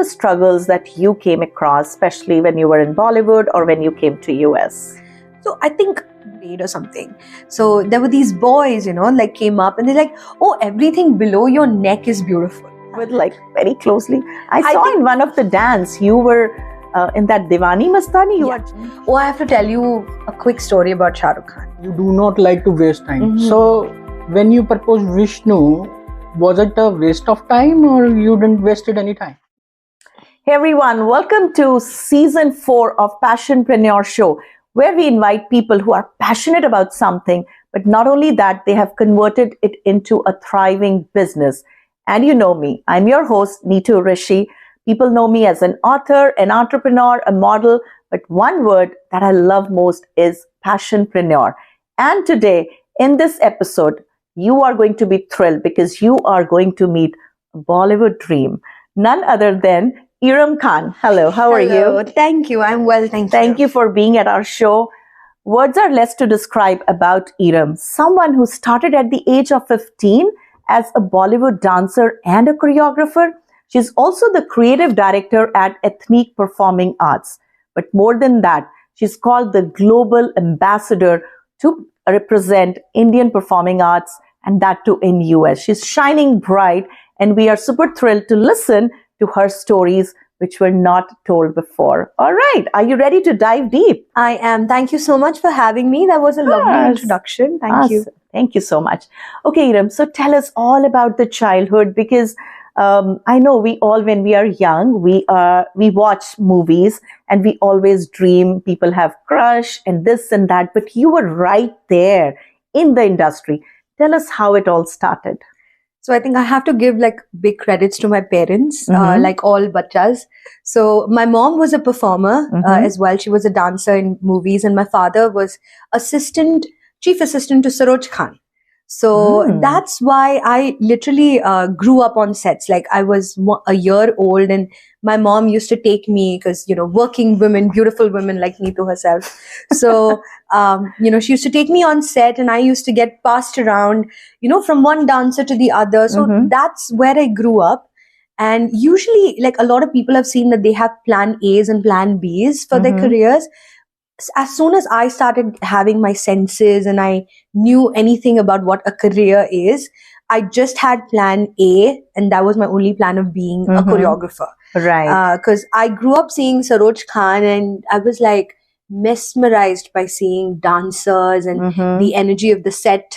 the struggles that you came across, especially when you were in Bollywood or when you came to US? So I think or something. So there were these boys, like came up and they're like, oh, everything below your neck is beautiful. With like very closely. I saw in one of the dance, you were in that Diwani Mastani. Oh, I have to tell you a quick story about Shah Rukh Khan. You do not like to waste time. So when you proposed Vishnu, was it a waste of time or you didn't wasted any time? Hey everyone, welcome to season 4 of Passionpreneur show, where we invite people who are passionate about something, but not only that, they have converted it into a thriving business. And you know me, I'm your host, Neetu Rishi. People know me as an author, an entrepreneur, a model, but one word that I love most is passionpreneur. And today, in this episode, you are going to be thrilled because you are going to meet a Bollywood dream, none other than Erem Khan. Hello, how are you? Thank you. I'm well, thank you. Thank you for being at our show. Words are less to describe about Erem, someone who started at the age of 15 as a Bollywood dancer and a choreographer. She's also the creative director at Ethnique Performing Arts. But more than that, she's called the global ambassador to represent Indian performing arts, and that too in US. She's shining bright, and we are super thrilled to listen to her stories which were not told before. All right, are you ready to dive deep? I am. Thank you so much for having me. That was a lovely introduction. Thank you. Thank you so much. Okay, Erem, so tell us all about the childhood, because I know we all, when we are young, we watch movies and we always dream, people have crush and this and that, but you were right there in the industry. Tell us how it all started. So I think I have to give big credits to my parents, like all Bachchas. So my mom was a performer as well. She was a dancer in movies, and my father was chief assistant to Saroj Khan. So that's why I literally grew up on sets. Like I was a year old and my mom used to take me because, working women, beautiful women like Neetu herself. So, she used to take me on set and I used to get passed around, from one dancer to the other. So that's where I grew up. And usually a lot of people have seen that they have plan A's and plan B's for their careers. As soon as I started having my senses and I knew anything about what a career is, I just had plan A, and that was my only plan of being a choreographer. Right. Because I grew up seeing Saroj Khan and I was mesmerized by seeing dancers and the energy of the set,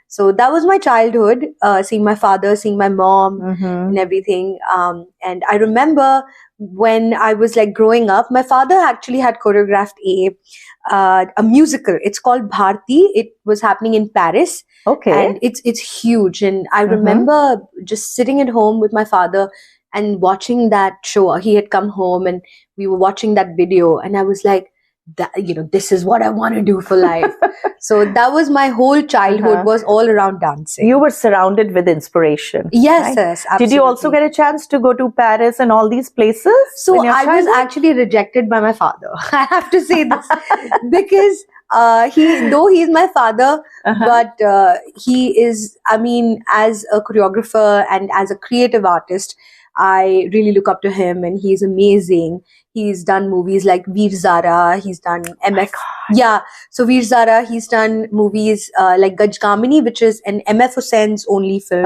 So that was my childhood, seeing my father, seeing my mom and everything. And I remember when I was growing up, my father actually had choreographed a musical. It's called Bharti. It was happening in Paris. Okay. And it's huge. And I remember just sitting at home with my father and watching that show. He had come home and we were watching that video and I was like, this is what I want to do for life. So that was my whole childhood was all around dancing. You were surrounded with inspiration. Yes, right? yes, absolutely. Did you also get a chance to go to Paris and all these places? So I was actually rejected by my father. I have to say this because though he's my father, but he is, as a choreographer and as a creative artist, I really look up to him and he's amazing. He's done movies like Veer Zara. He's done MF. Yeah. So Veer Zara, he's done movies like Gajgamini, which is an MF Hussein's only film.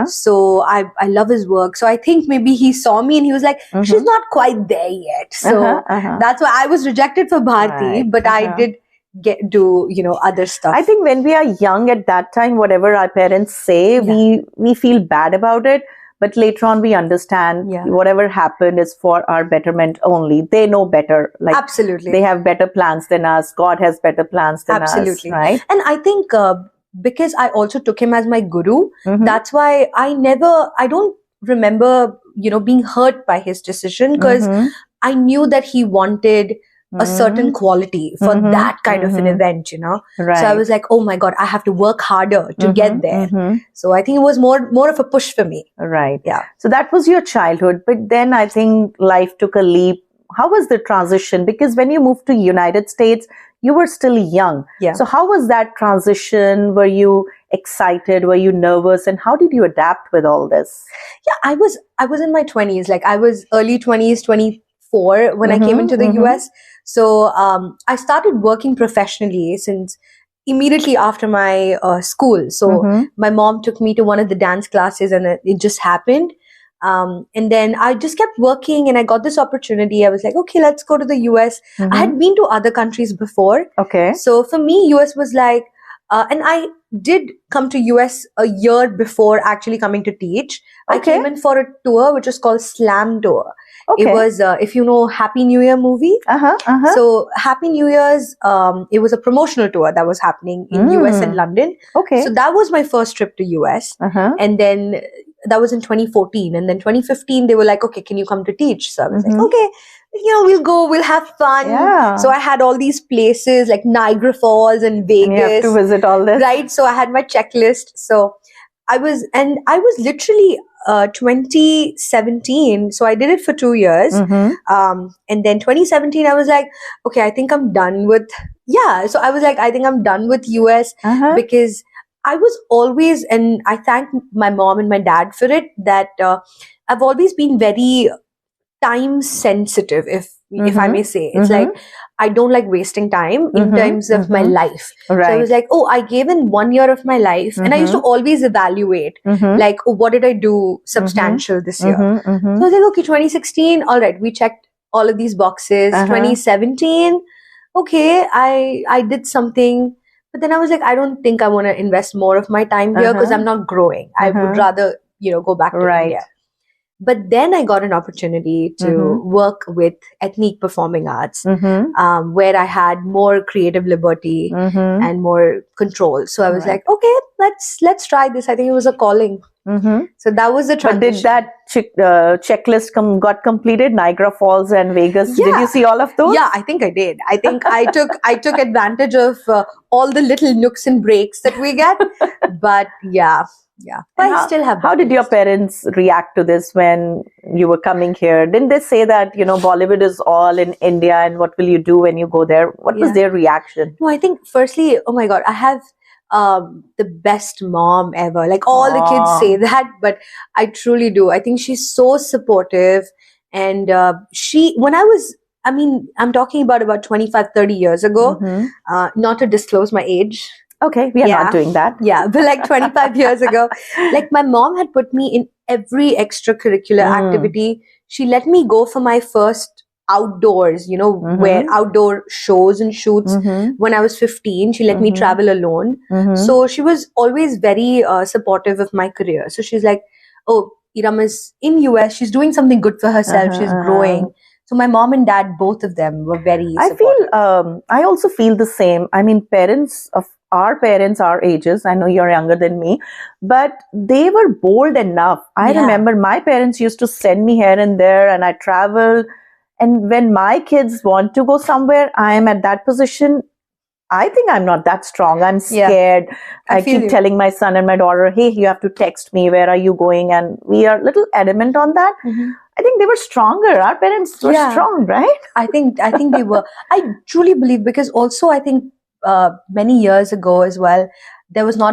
So I love his work. So I think maybe he saw me and he was like, she's not quite there yet. So that's why I was rejected for Bharti, but I did do other stuff. I think when we are young at that time, whatever our parents say, we feel bad about it. But later on, we understand whatever happened is for our betterment only. They know better. Absolutely. They have better plans than us. God has better plans than us. Absolutely. Right? And I think because I also took him as my guru, that's why I don't remember, being hurt by his decision because I knew that he wanted a certain quality for that kind of an event, Right. So I was like, oh my God, I have to work harder to get there. So I think it was more of a push for me. Right. Yeah. So that was your childhood. But then I think life took a leap. How was the transition? Because when you moved to United States, you were still young. Yeah. So how was that transition? Were you excited? Were you nervous? And how did you adapt with all this? Yeah, I was in my 20s. Like I was early 20s, 24 when I came into the US. So I started working professionally since immediately after my school. So my mom took me to one of the dance classes, and it just happened. And then I just kept working, and I got this opportunity. I was like, okay, let's go to the US. I had been to other countries before. Okay. So for me, US was like, and I did come to US a year before actually coming to teach. I came in for a tour which was called Slam Tour. Okay. It was, if you know Happy New Year movie. So Happy New Year's, it was a promotional tour that was happening in US and London. Okay. So that was my first trip to US. And then that was in 2014. And then 2015, they were like, okay, can you come to teach? So I was like, okay, we'll go, we'll have fun. Yeah. So I had all these places like Niagara Falls and Vegas. And you have to visit all this. Right. So I had my checklist. So I was literally 2017. So I did it for 2 years. And then 2017, I was like, okay, I think I'm done with, So I was like, I think I'm done with US because I was always, and I thank my mom and my dad for it, that I've always been very time sensitive, if I may say. It's like, I don't like wasting time in terms of my life. Right. So I was like, I gave in 1 year of my life, and I used to always evaluate, like, what did I do substantial this year? So I was like, okay, 2016, all right, we checked all of these boxes. 2017, okay, I did something. But then I was like, I don't think I want to invest more of my time here because I'm not growing. I would rather, go back to India. But then I got an opportunity to work with Ethnique Performing Arts, where I had more creative liberty and more control. So I was like, okay, let's try this. I think it was a calling. So that was the transition. But did that checklist got completed? Niagara Falls and Vegas. Yeah. Did you see all of those? Yeah, I think I did. I think I took advantage of all the little nooks and breaks that we get. But yeah. But I still have. How did your parents react to this when you were coming here? Didn't they say that, Bollywood is all in India and what will you do when you go there? What was their reaction? No, I think firstly, oh my God, I have the best mom ever. Like all the kids say that, but I truly do. I think she's so supportive. And I'm talking about 25, 30 years ago, not to disclose my age. Okay, we are not doing that. Yeah, but like 25 years ago, like my mom had put me in every extracurricular activity. She let me go for my first outdoors, where outdoor shows and shoots. When I was 15, she let me travel alone. So she was always very supportive of my career. So she's like, oh, Erem is in US. She's doing something good for herself. She's growing. So my mom and dad, both of them were very supportive. I also feel the same. I mean, our parents, our ages, I know you're younger than me, but they were bold enough. I remember my parents used to send me here and there, and I traveled. And when my kids want to go somewhere, I am at that position. I think I'm not that strong. I'm scared. I keep telling my son and my daughter, hey, you have to text me. Where are you going? And we are a little adamant on that. I think they were stronger. Our parents were strong, right? I think they were. I truly believe, because also I think many years ago as well, there was no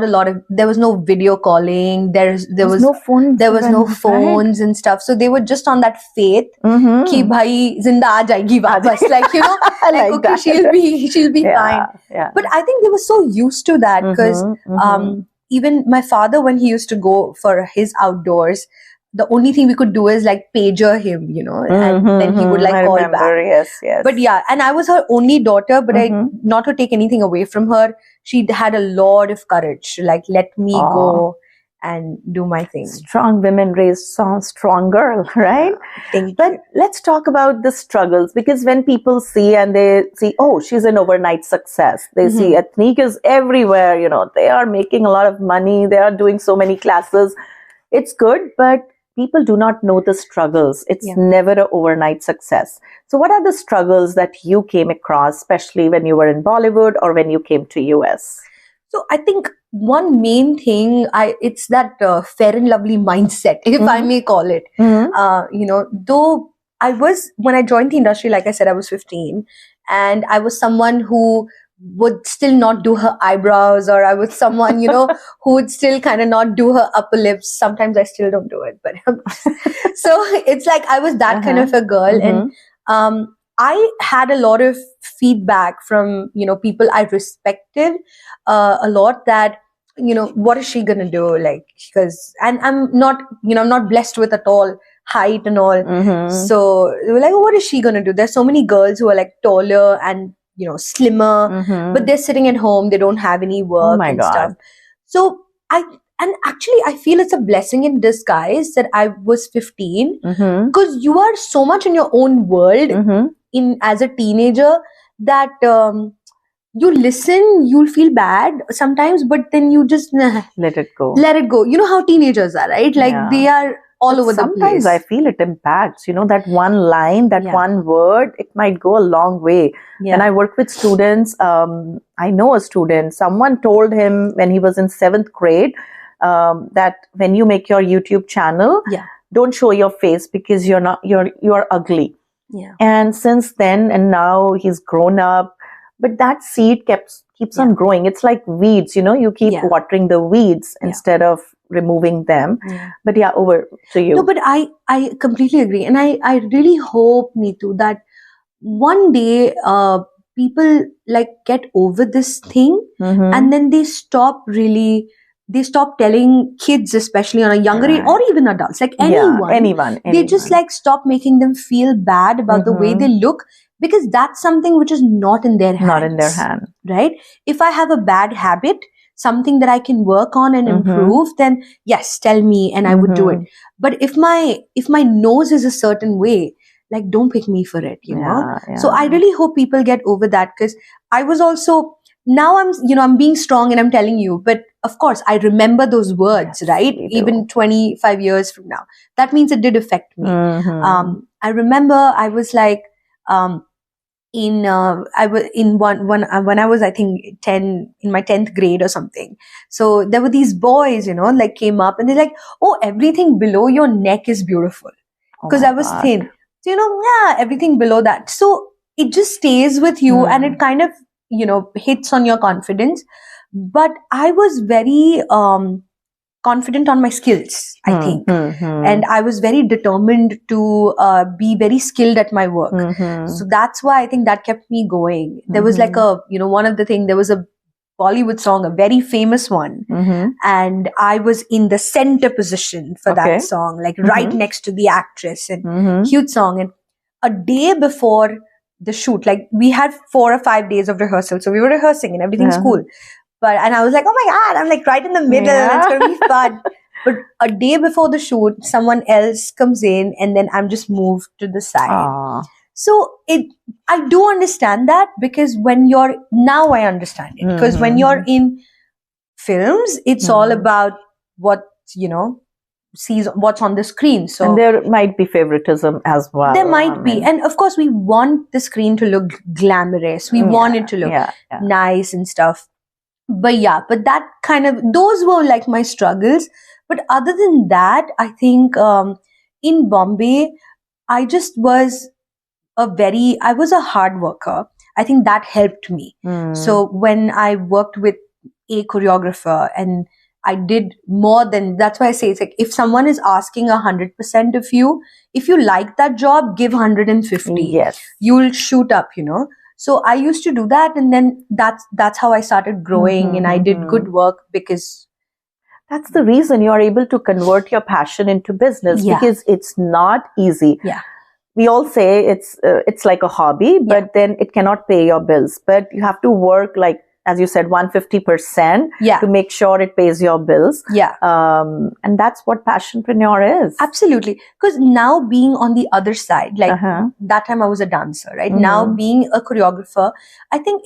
video calling. There was no phones and stuff. So they were just on that faith ki bhai zinda aa jayegi wapas, like okay, that. she'll be fine. Yeah. But I think they were so used to that, because even my father, when he used to go for his outdoors, the only thing we could do is like pager him, and then he would like call back. Yes. But and I was her only daughter, but not to take anything away from her, she had a lot of courage to like let me go and do my thing. Strong women raise strong girl, right? But let's talk about the struggles, because when people see and they see, oh, she's an overnight success. They see Ethnique is everywhere, they are making a lot of money. They are doing so many classes. It's good, but people do not know the struggles. It's never an overnight success. So what are the struggles that you came across, especially when you were in Bollywood or when you came to US? So I think one main thing, it's that fair and lovely mindset, if I may call it. Though when I joined the industry, like I said, I was 15, and I was someone who would still not do her eyebrows, or I was someone, who would still kind of not do her upper lips. Sometimes I still don't do it, but so it's like I was that kind of a girl. And I had a lot of feedback from, people I respected a lot, that, what is she going to do? Like, and I'm not, I'm not blessed with at all height and all. So they were like, oh, what is she going to do? There's so many girls who are like taller and, slimmer, but they're sitting at home. They don't have any work stuff. So actually, I feel it's a blessing in disguise that I was 15, because you are so much in your own world as a teenager that you listen, you'll feel bad sometimes, but then you just let it go. Let it go. You know how teenagers are, right? Like they are all over the place. Sometimes I feel it impacts, that one line, that one word, it might go a long way. When I work with students, I know a student, someone told him when he was in 7th grade, that when you make your YouTube channel, don't show your face because you're ugly. And since then, and now he's grown up, but that seed keeps on growing. It's like weeds, you keep watering the weeds instead of removing them. But over to you. No, but I completely agree. And I really hope, Neetu, that one day people like get over this thing, and then they stop telling kids, especially on a younger age, or even adults, like anyone. They just like stop making them feel bad about the way they look, because that's something which is not in their hands. Not in their hand. Right? If I have a bad habit, something that I can work on and improve, then yes, tell me and I would do it. But if my nose is a certain way, like don't pick me for it, you know? So I really hope people get over that, because I was also, now I'm being strong and I'm telling you, but of course I remember those words, right? Even 25 years from now. That means it did affect me. I remember I was like, when I was, I think 10, in my 10th grade or something. So there were these boys, like came up and they're like, oh, everything below your neck is beautiful. Because I was thin. So, everything below that. So it just stays with you and it kind of, hits on your confidence. But I was very confident on my skills, I think. And I was very determined to be very skilled at my work. So that's why I think that kept me going. There was like one of the things, there was a Bollywood song, a very famous one. And I was in the center position for that song, like right next to the actress, and huge song. And a day before the shoot, like we had 4 or 5 days of rehearsal. So we were rehearsing and everything's cool. And I was like, oh my God, I'm like right in the middle. It's going to be fun. But a day before the shoot, someone else comes in and then I'm just moved to the side. So I do understand that, because now I understand it. Because when you're in films, it's all about what, sees what's on the screen. So and there might be favoritism as well. There might be. And of course, we want the screen to look glamorous. We want it to look nice and stuff. But that kind of, those were like my struggles. But other than that, I think in Bombay, I just was I was a hard worker. I think that helped me. So when I worked with a choreographer and I did more than, that's why I say it's like, if someone is asking 100% of you, if you like that job, give 150. Yes. You'll shoot up, So I used to do that, and then that's how I started growing, and I did good work, because that's the reason you're able to convert your passion into business, because it's not easy. We all say it's like a hobby, but then it cannot pay your bills. But you have to work, like, as you said, 150% to make sure it pays your bills. And that's what Passionpreneur is. Absolutely. Because now being on the other side, like that time I was a dancer, right? Now being a choreographer, I think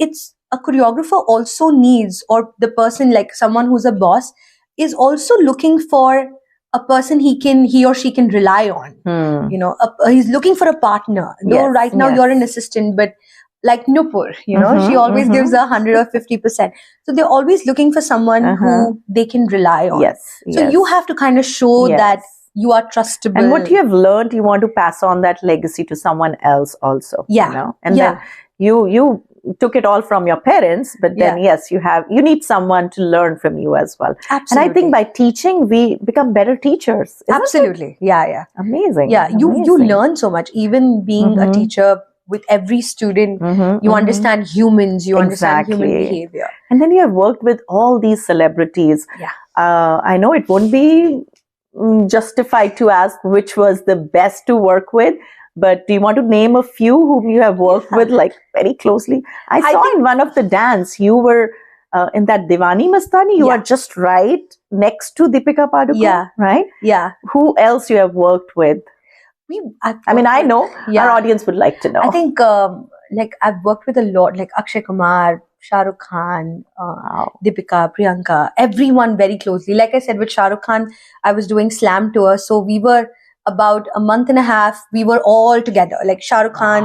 a choreographer also needs, or the person, like someone who's a boss, is also looking for a person he or she can rely on. He's looking for a partner. Though right now you're an assistant, but like Nupur, she always gives 100 or 50%. So they're always looking for someone who they can rely on. So you have to kind of show that you are trustable. And what you have learned, you want to pass on that legacy to someone else also. And then you took it all from your parents, but then yes, you need someone to learn from you as well. Absolutely. And I think by teaching, we become better teachers. Absolutely. It? Yeah. Amazing. Yeah, you learn so much. Even being a teacher, with every student, you understand humans, you understand human behavior. And then you have worked with all these celebrities. Yeah. I know it won't be justified to ask which was the best to work with, but do you want to name a few whom you have worked with like very closely? I saw in one of the dance, you were in that Diwani Mastani, you are just right next to Deepika Padukone, right? Yeah. Who else you have worked with? I know our audience would like to know. I think like I've worked with a lot, like Akshay Kumar, Shah Rukh Khan, Deepika, Priyanka, everyone very closely. Like I said, with Shah Rukh Khan, I was doing slam tour. So we were about a month and a half, we were all together. Like Shah Rukh Khan,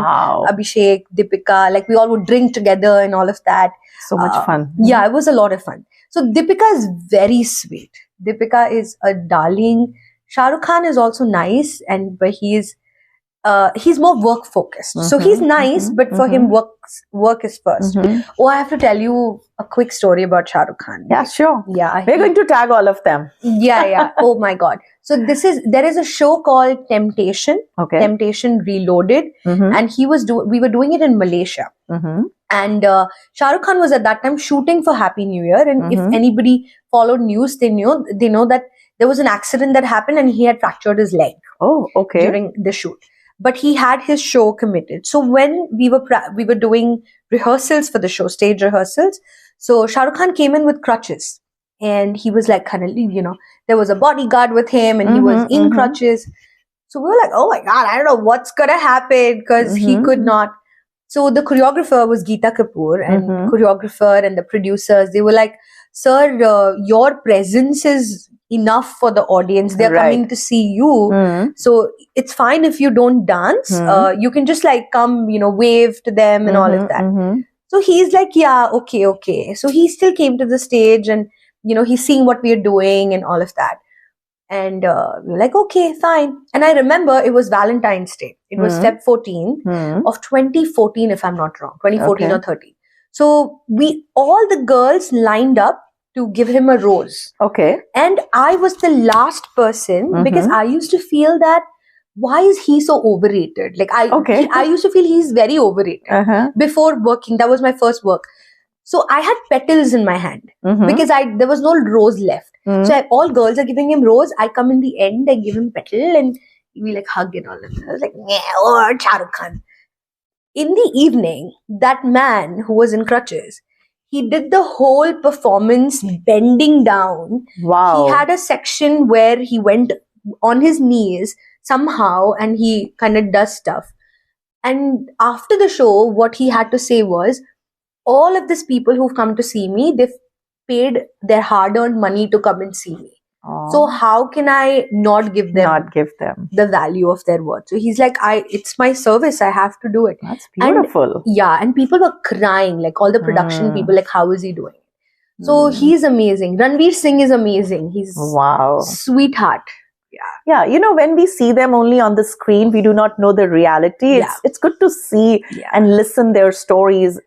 Abhishek, Deepika, like we all would drink together and all of that. So much fun. Yeah, it was a lot of fun. So Deepika is very sweet. Deepika is a darling. Shah Rukh Khan is also nice, but he's more work focused. So he's nice, but for him, work is first. Oh, I have to tell you a quick story about Shah Rukh Khan. Yeah, sure. Yeah, we're going to tag all of them. Yeah. Oh my God. So there is a show called Temptation. Okay. Temptation Reloaded, and we were doing it in Malaysia. And Shah Rukh Khan was at that time shooting for Happy New Year. And if anybody followed news, they know that there was an accident that happened and he had fractured his leg. Oh, okay. During the shoot. But he had his show committed. So when we were doing rehearsals for the show, stage rehearsals, so Shah Rukh Khan came in with crutches. And he was like kind of, there was a bodyguard with him and he was in crutches. So we were like, oh my God, I don't know what's going to happen because he could not. So the choreographer was Geeta Kapoor and choreographer and the producers, they were like, sir, your presence is enough for the audience. They're coming to see you. So it's fine if you don't dance. You can just like come, wave to them and all of that. So he's like, yeah, okay. So he still came to the stage and, he's seeing what we're doing and all of that. And we're like, okay, fine. And I remember it was Valentine's Day. It was Feb 14 of 2014, if I'm not wrong, 2014 or 13. So all the girls lined up to give him a rose. Okay. And I was the last person because I used to feel that, why is he so overrated? Like I used to feel he's very overrated before working. That was my first work. So I had petals in my hand because there was no rose left. So all girls are giving him rose. I come in the end, I give him petal and we like hug and all of that. I was like, oh, Shah Rukh Khan. In the evening, that man who was in crutches, he did the whole performance bending down. Wow. He had a section where he went on his knees somehow and he kind of does stuff. And after the show, what he had to say was, all of these people who've come to see me, they've paid their hard-earned money to come and see me. Aww. So how can I not give them the value of their worth? So he's like, it's my service. I have to do it. That's beautiful. And people were crying, like all the production people, like, how is he doing? So he's amazing. Ranveer Singh is amazing. He's sweetheart. Yeah, when we see them only on the screen, we do not know the reality. It's good to see and listen their stories,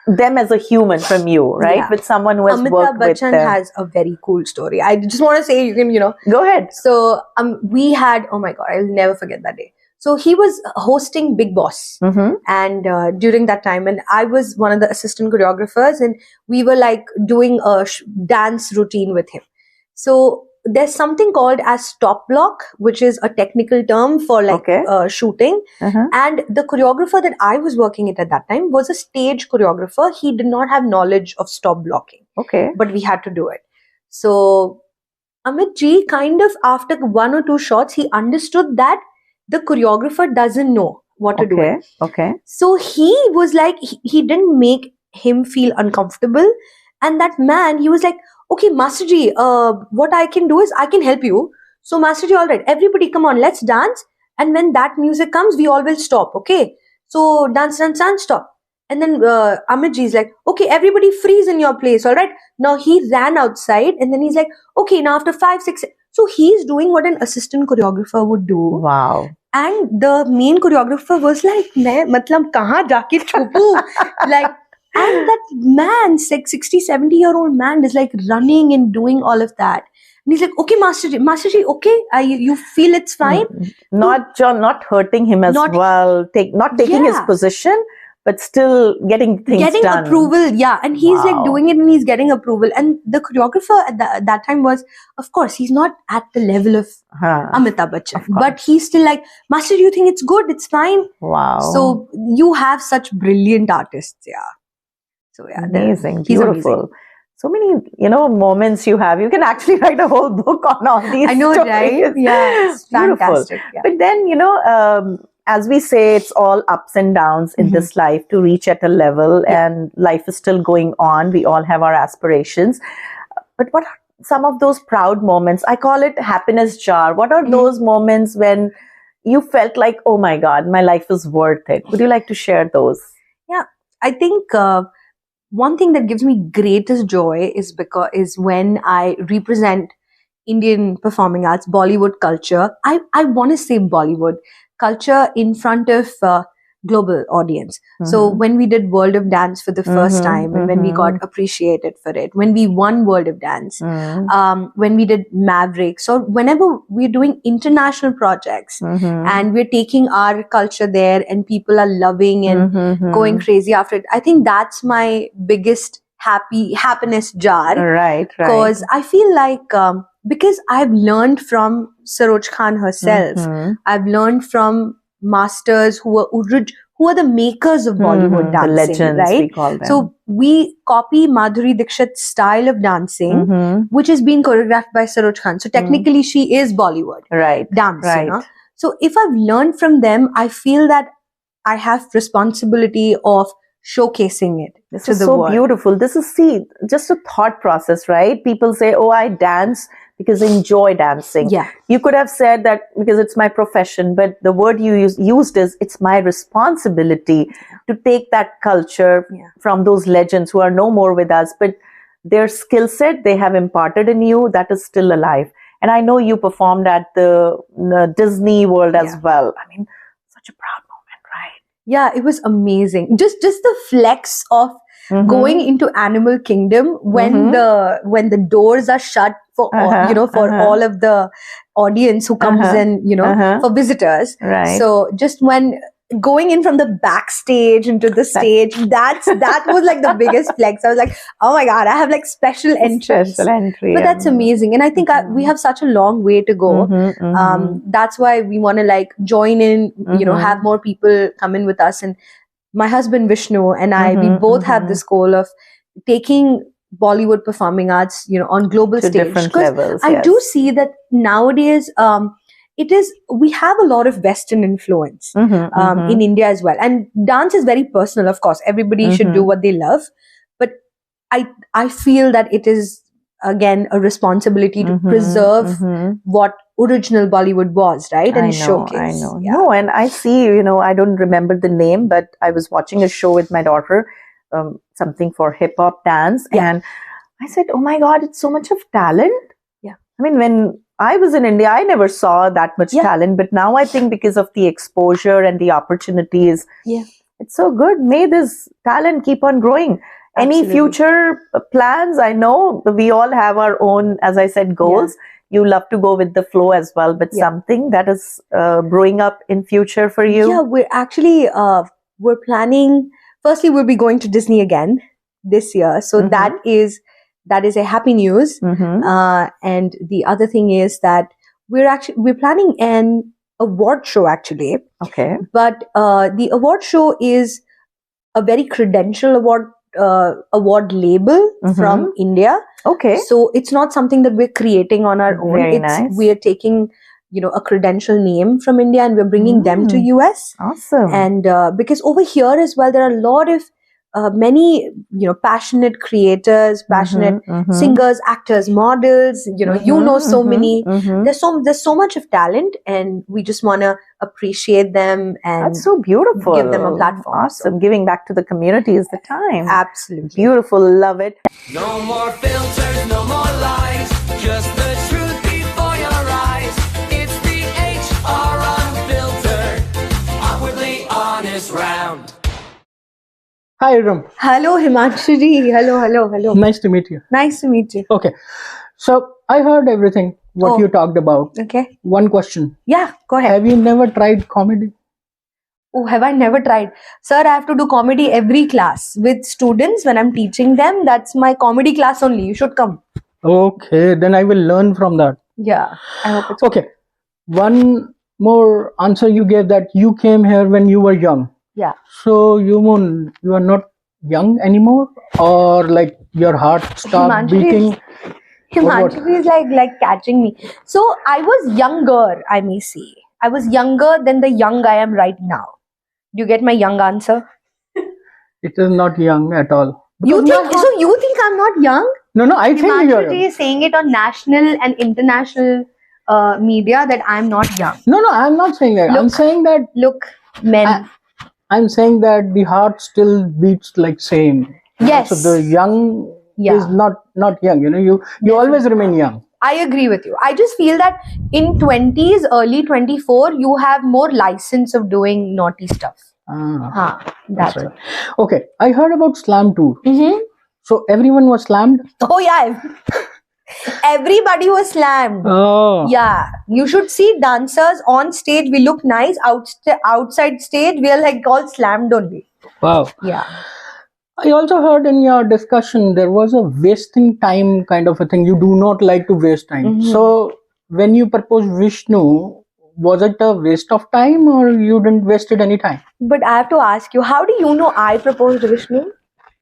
them as a human from you, right? With someone who has worked with them. Amitabh Bachchan has a very cool story. I just want to say, you can, Go ahead. So we had, oh my God, I'll never forget that day. So he was hosting Big Boss and during that time, and I was one of the assistant choreographers and we were like doing a dance routine with him. So there's something called as stop block, which is a technical term for like shooting. And the choreographer that I was working at that time was a stage choreographer. He did not have knowledge of stop blocking. But we had to do it. So Amit ji, kind of after 1 or 2 shots, he understood that the choreographer doesn't know what to do. So he was like, he didn't make him feel uncomfortable. And that man, he was like, okay, Master Ji, what I can do is I can help you. So Master Ji, all right, everybody come on, let's dance. And when that music comes, we all will stop, okay? So dance, stop. And then Amit Ji is like, okay, everybody freeze in your place, all right? Now he ran outside and then he's like, okay, now after 5, 6, so he's doing what an assistant choreographer would do. Wow. And the main choreographer was like, matlab kahan jaake chupu? Like, And that man, like 60, 70-year-old man is like running and doing all of that. And he's like, okay, Master Ji, okay, you feel it's fine? Not hurting him as well, not taking his position, but still getting things done. Approval, yeah. And he's like doing it and he's getting approval. And the choreographer at that time was, of course, he's not at the level of Amitabh Bachchan, but he's still like, Master, do you think it's good? It's fine. Wow. So you have such brilliant artists, yeah. So yeah, amazing, beautiful. Amazing. So many, moments you have. You can actually write a whole book on all these I know, stories. Right? Yeah, it's fantastic. Yeah. But then, as we say, it's all ups and downs in this life to reach at a level, and life is still going on. We all have our aspirations. But what are some of those proud moments? I call it happiness jar. What are those moments when you felt like, oh my God, my life is worth it? Would you like to share those? Yeah, I think one thing that gives me greatest joy is when I represent Indian performing arts, Bollywood culture. I want to say Bollywood culture in front of global audience. So when we did World of Dance for the first time, and when we got appreciated for it, when we won World of Dance, when we did Maverick, so whenever we're doing international projects and we're taking our culture there and people are loving and going crazy after it, I think that's my biggest happiness jar. Right. Because I feel like because I've learned from Saroj Khan herself, I've learned from masters who are the makers of Bollywood dancing, the legends, right? we call them. So we copy Madhuri Dixit's style of dancing, which has been choreographed by Saroj Khan. So technically, she is Bollywood dance. Right. So if I've learned from them, I feel that I have responsibility of showcasing it. This is so beautiful. This is, just a thought process, right? People say, oh, I dance because I enjoy dancing. Yeah. You could have said that because it's my profession, but the word you used is, it's my responsibility to take that culture from those legends who are no more with us, but their skill set they have imparted in you, that is still alive. And I know you performed at the Disney World as well. I mean, such a proud moment, right? Yeah, it was amazing. Just the flex of going into Animal Kingdom when the doors are shut for all of the audience who comes in, for visitors. Right. So just when going in from the backstage into the stage, that was like the biggest flex. I was like, oh my God, I have like special entrance. Special entry. But that's amazing. And I think we have such a long way to go. That's why we want to like join in, have more people come in with us. And my husband Vishnu and I, we both have this goal of taking Bollywood performing arts, on global to stage. Different levels. I do see that nowadays, we have a lot of Western influence in India as well. And dance is very personal, of course. Everybody should do what they love. But I feel that it is, again, a responsibility to preserve what original Bollywood was, right? And showcase. I know. Yeah. No, and I see, I don't remember the name, but I was watching a show with my daughter, something for hip hop dance. And I said, oh my God, it's so much of talent. Yeah. I mean, when I was in India, I never saw that much talent, but now I think because of the exposure and the opportunities, it's so good. May this talent keep on growing. Absolutely. Any future plans? I know we all have our own, as I said, goals. You love to go with the flow as well, but something that is brewing up in future for you? Yeah, we're actually, we're planning, firstly, we'll be going to Disney again this year. So that is a happy news. And the other thing is that we're planning an award show actually. Okay. But the award show is a very credential award label from India. Okay. So it's not something that we're creating on our own. Very nice. We're taking, a credential name from India and we're bringing them to US. Awesome. And because over here as well, there are a lot of many, passionate creators, passionate singers, actors, models, so many. There's so much of talent and we just want to appreciate them and that's so beautiful. Give them a platform. Awesome. Giving back to the community is the time. Absolutely. Beautiful. Love it. No more filters, no more lies, just the truth before your eyes. It's the HR Unfiltered, awkwardly honest round. Hi, Erem. Hello, Himanshri. Hello. Nice to meet you. Nice to meet you. Okay, so I heard everything what Oh. you talked about. Okay. One question: Yeah, go ahead. have you never tried comedy? Oh, have I never tried? Sir, I have to do comedy every class with students when I'm teaching them. That's my comedy class only. You should come. Okay, then I will learn from that. Yeah, I hope it's Okay, one more answer you gave that you came here when you were young. Yeah. So you mean you are not young anymore, or like your heart stopped Himanshri beating? Himanshri is like catching me. So I was younger, I may say. I was younger than the young I am right now. Do you get my young answer? It is not young at all. You Because my think heart- so? You think I'm not young? No, I think you are Himanshri young. is saying it on national and international media that I'm not young. No, I'm not saying that. I'm Look. saying that Look, men. I'm saying that the heart still beats like same. Yes. So the young Yeah. is not young. You always remain young. I agree with you. I just feel that in 20s, early 24, you have more license of doing naughty stuff. That's Right. Okay, I heard about slam too. Mm-hmm. So everyone was slammed. Oh yeah, everybody was slammed. Oh. Yeah, you should see dancers on stage. We look nice. Outside stage, we are like all slammed only. Wow. Yeah. I also heard in your discussion there was a wasting time kind of a thing. You do not like to waste time. Mm-hmm. So when you proposed Vishnu, was it a waste of time or you didn't wasted any time? But I have to ask you, how do you know I proposed Vishnu?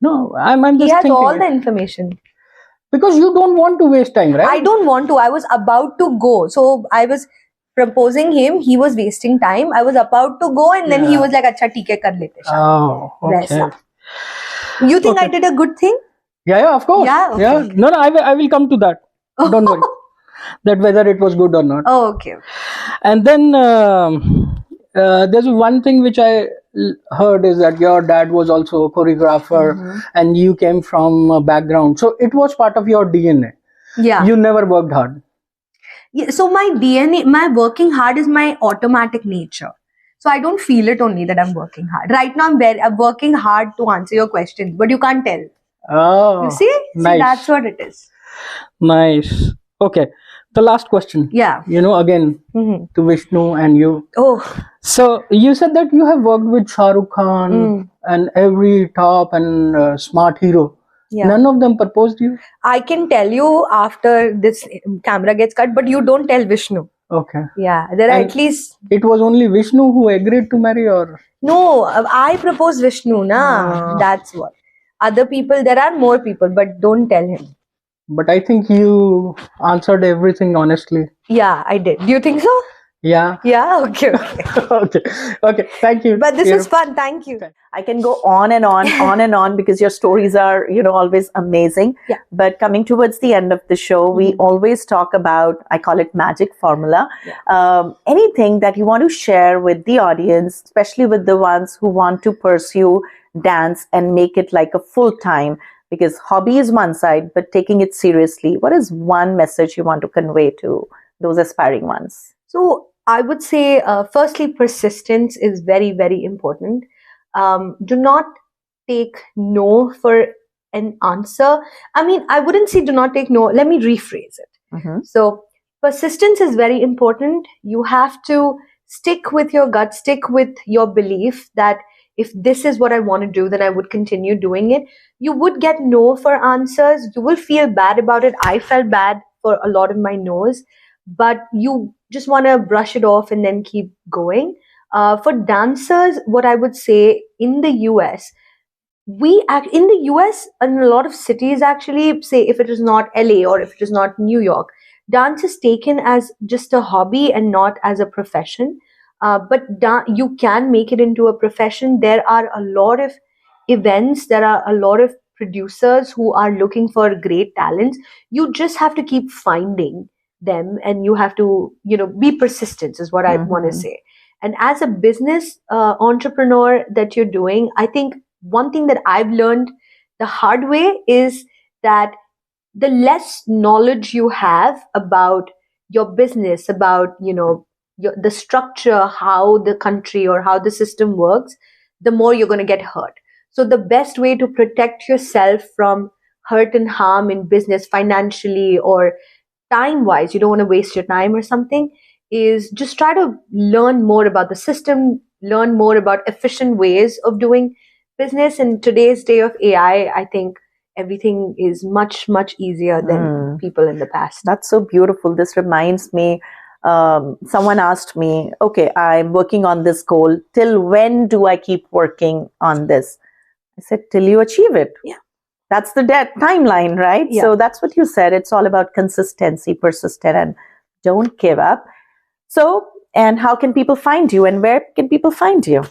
No, I'm He just has thinking all it. the information. Because you don't want to waste time, right? I don't want to. I was about to go. So I was proposing him. He was wasting time. I was about to go and then he Yeah. was like, Acha, theek hai, kar lete Shah." Oh, okay. Waisa. You think I Okay. did a good thing? Yeah, of course. Yeah, okay. No, I will come to that. Don't worry. That whether it was good or not. Oh, okay. And then there's one thing which I heard is that your dad was also a choreographer and you came from a background. So it was part of your DNA. Yeah. You never worked hard. Yeah, so my DNA, my working hard is my automatic nature. So I don't feel it only that I'm working hard. Right now I'm working hard to answer your questions, but you can't tell. Oh, You see? nice. See, that's what it is. Nice. Okay. The last question. Yeah. Again, to Vishnu and you. Oh, So you said that you have worked with Shah Rukh Khan and every top and smart hero. yeah. None of them proposed you? I can tell you after this camera gets cut, but you don't tell Vishnu. Okay. Yeah, there are And at least... it was only Vishnu who agreed to marry or? No, I propose Vishnu, na. That's what. Other people, there are more people, but don't tell him. But I think you answered everything honestly. Yeah, I did. Do you think so? Yeah. Yeah, okay. Okay. Thank you. But this is fun. Thank you. I can go on and on because your stories are, always amazing. Yeah. But coming towards the end of the show, we always talk about, I call it magic formula. Yeah. Anything that you want to share with the audience, especially with the ones who want to pursue dance and make it like a full time, because hobby is one side, but taking it seriously. What is one message you want to convey to those aspiring ones? So I would say, firstly, persistence is very, very important. Do not take no for an answer. I mean, I wouldn't say do not take no. Let me rephrase it. So persistence is very important. You have to stick with your gut, stick with your belief that if this is what I want to do, then I would continue doing it. You would get no for answers. You will feel bad about it. I felt bad for a lot of my no's, but you just want to brush it off and then keep going. For dancers, what I would say in the US, in the US, in a lot of cities actually, say if it is not LA or if it is not New York, dance is taken as just a hobby and not as a profession. But you can make it into a profession. There are a lot of events, there are a lot of producers who are looking for great talents. You just have to keep finding them and you have to, be persistent is what I want to say. And as a business entrepreneur that you're doing, I think one thing that I've learned the hard way is that the less knowledge you have about your business, about, the structure, how the country or how the system works, the more you're going to get hurt. So the best way to protect yourself from hurt and harm in business, financially or time wise, you don't want to waste your time or something, is just try to learn more about the system, learn more about efficient ways of doing business. In today's day of AI, I think everything is much, much easier than people in the past. That's so beautiful. This reminds me, someone asked me, okay, I'm working on this goal. Till when do I keep working on this? I said, till you achieve it. Yeah. That's the timeline, right? Yeah. So that's what you said. It's all about consistency, persistent, and don't give up. So, and how can people find you, and where can people find you?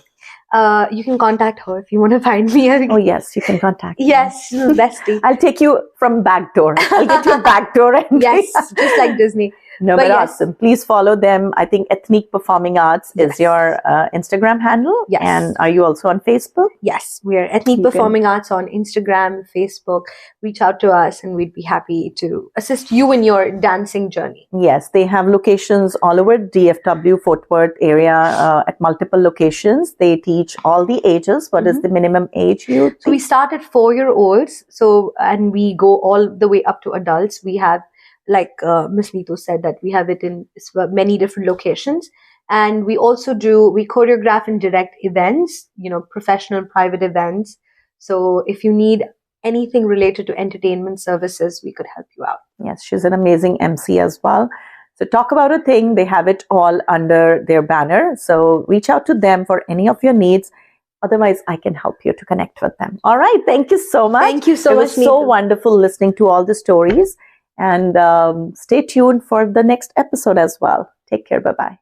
You can contact her if you want to find me. Oh, yes, you can contact me. Yes, bestie. I'll take you from back door. I'll get you a back door. And Yes, just like Disney. No, but yes. Awesome. Please follow them. I think Ethnique Performing Arts is your Instagram handle. Yes. And are you also on Facebook? Yes, we are Ethnique Performing Arts on Instagram, Facebook. Reach out to us and we'd be happy to assist you in your dancing journey. Yes, they have locations all over DFW, Fort Worth area at multiple locations. They teach all the ages. What is the minimum age you teach? So we start at 4-year-olds. So, and we go all the way up to adults. We have, like Ms. Neetu said, that we have it in many different locations. And we also we choreograph and direct events, professional private events. So if you need anything related to entertainment services, we could help you out. Yes, she's an amazing MC as well. So talk about a thing. They have it all under their banner. So reach out to them for any of your needs. Otherwise, I can help you to connect with them. All right. Thank you so much. Thank you so much. It was so wonderful listening to all the stories. And stay tuned for the next episode as well. Take care. Bye-bye.